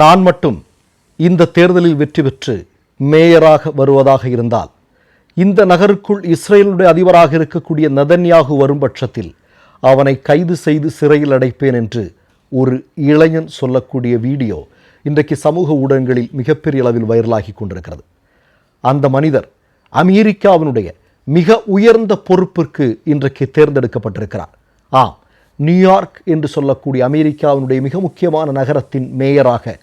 நான் மட்டும் இந்த தேர்தலில் வெற்றி பெற்று மேயராக வருவதாக இருந்தால் இந்த நகருக்குள் இஸ்ரேலுடைய அதிபராக இருக்கக்கூடிய நெதன்யாகு வரும் பட்சத்தில் அவனை கைது செய்து சிறையில் அடைப்பேன் என்று ஒரு இளைஞன் சொல்லக்கூடிய வீடியோ இன்றைக்கு சமூக ஊடகங்களில் மிகப்பெரிய அளவில் வைரலாகி கொண்டிருக்கிறது. அந்த மனிதர் அமெரிக்காவினுடைய மிக உயர்ந்த பொறுப்பிற்கு இன்றைக்கு தேர்ந்தெடுக்கப்பட்டிருக்கிறார். நியூயார்க் என்று சொல்லக்கூடிய அமெரிக்காவினுடைய மிக முக்கியமான நகரத்தின் மேயராக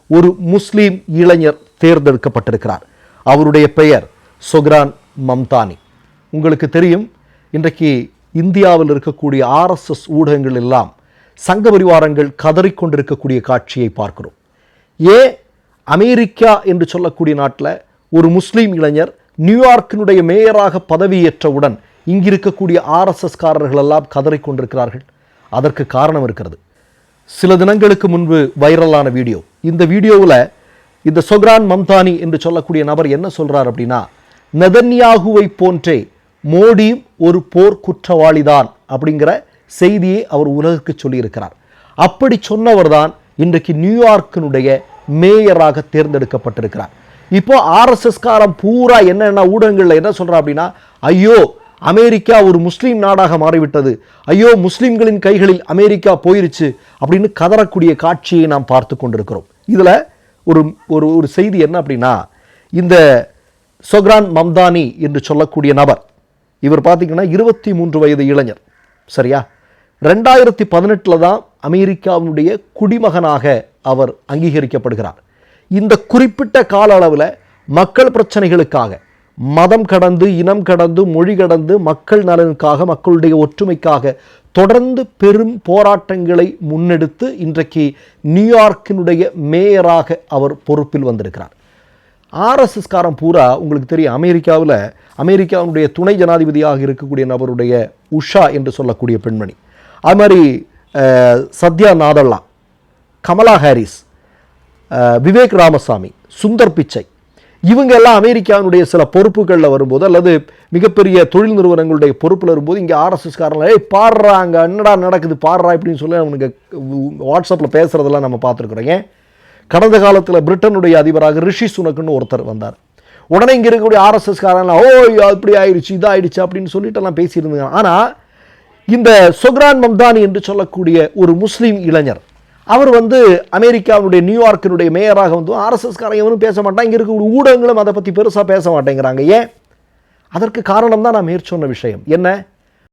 ஒரு முஸ்லீம் இளைஞர் தேர்ந்தெடுக்கப்பட்டிருக்கிறார். அவருடைய பெயர் சொக்ரான் மம்தானி. உங்களுக்கு தெரியும், இன்றைக்கு இந்தியாவில் இருக்கக்கூடிய RSS ஊடகங்கள் எல்லாம் சங்க பரிவாரங்கள் கதறிக்கொண்டிருக்கக்கூடிய காட்சியை பார்க்கிறோம். அமெரிக்கா என்று சொல்லக்கூடிய நாட்டில் ஒரு முஸ்லீம் இளைஞர் நியூயார்க்கினுடைய மேயராக பதவியேற்றவுடன் இங்கிருக்கக்கூடிய RSS காரர்கள் எல்லாம் கதறிக்கொண்டிருக்கிறார்கள். அதற்கு காரணம் இருக்கிறது. சில தினங்களுக்கு முன்பு வைரலான வீடியோ. இந்த வீடியோவில் இந்த சொக்ரான் மம்தானி என்று சொல்லக்கூடிய நபர் என்ன சொல்றார் அப்படின்னா, நெதன்யாகுவை போன்றே மோடியும் ஒரு போர் குற்றவாளிதான் அப்படிங்கிற செய்தியை அவர் உலகுக்கு சொல்லியிருக்கிறார். அப்படி சொன்னவர் தான் இன்றைக்கு நியூயார்க்கினுடைய மேயராக தேர்ந்தெடுக்கப்பட்டிருக்கிறார். இப்போ RSS காரம் பூரா என்ன ஊடகங்களில் என்ன சொல்றா அப்படின்னா, ஐயோ அமெரிக்கா ஒரு முஸ்லீம் நாடாக மாறிவிட்டது, ஐயோ முஸ்லீம்களின் கைகளில் அமெரிக்கா போயிருச்சு அப்படின்னு கதறக்கூடிய காட்சியை நாம் பார்த்து கொண்டிருக்கிறோம். இதில் ஒரு செய்தி என்ன அப்படின்னா, இந்த சொக்ரான் மம்தானி என்று சொல்லக்கூடிய நபர், இவர் பார்த்தீங்கன்னா 23 வயது இளைஞர், சரியா? 2018 தான் அமெரிக்காவினுடைய குடிமகனாக அவர் அங்கீகரிக்கப்படுகிறார். இந்த குறிப்பிட்ட கால அளவில் மக்கள் பிரச்சனைகளுக்காக, மதம் கடந்து, இனம் கடந்து, மொழி கடந்து, மக்கள் நலனுக்காக, மக்களுடைய ஒற்றுமைக்காக தொடர்ந்து பெரும் போராட்டங்களை முன்னெடுத்து இன்றைக்கு நியூயார்க்கினுடைய மேயராக அவர் பொறுப்பில் வந்திருக்கிறார். RSS காரம் பூரா உங்களுக்கு தெரியும், அமெரிக்காவுடைய துணை ஜனாதிபதியாக இருக்கக்கூடிய நபருடைய உஷா என்று சொல்லக்கூடிய பெண்மணி, அது மாதிரி சத்யா நாதல்லா, கமலா ஹாரிஸ், விவேக் ராமசாமி, சுந்தர் பிச்சை, இவங்க எல்லாம் அமெரிக்காவினுடைய சில பொறுப்புகளில் வரும்போது அல்லது மிகப்பெரிய தொழில் நிறுவனங்களுடைய பொறுப்பில் வரும்போது இங்கே RSS காரங்க பாடுறாங்க, என்னடா நடக்குது பாடுறா இப்படின்னு சொல்லி அவனுக்கு வாட்ஸ்அப்பில் பேசுகிறதெல்லாம் நம்ம பார்த்துருக்குறோங்க. கடந்த காலத்தில் பிரிட்டனுடைய அதிபராக ரிஷி சுனக்குன்னு ஒருத்தர் வந்தார். உடனே இங்கே இருக்கக்கூடிய RSS காரங்களாம் இப்படி ஆயிடுச்சு, இதாயிடுச்சு அப்படின்னு சொல்லிட்டு எல்லாம் பேசியிருந்தாங்க. ஆனால் இந்த சொக்ரான் மம்தானி என்று சொல்லக்கூடிய ஒரு முஸ்லீம் இளைஞர், அவர் அமெரிக்காவுடைய நியூயார்க்கினுடைய மேயராக RSS காரங்க எவனும் பேச மாட்டாங்க, இங்கே இருக்கக்கூடிய ஊடகங்களும் அதை பற்றி பெருசாக பேச மாட்டேங்கிறாங்க. ஏன்? அதற்கு காரணம் தான் நான் மேற்சொன்ன விஷயம். என்ன?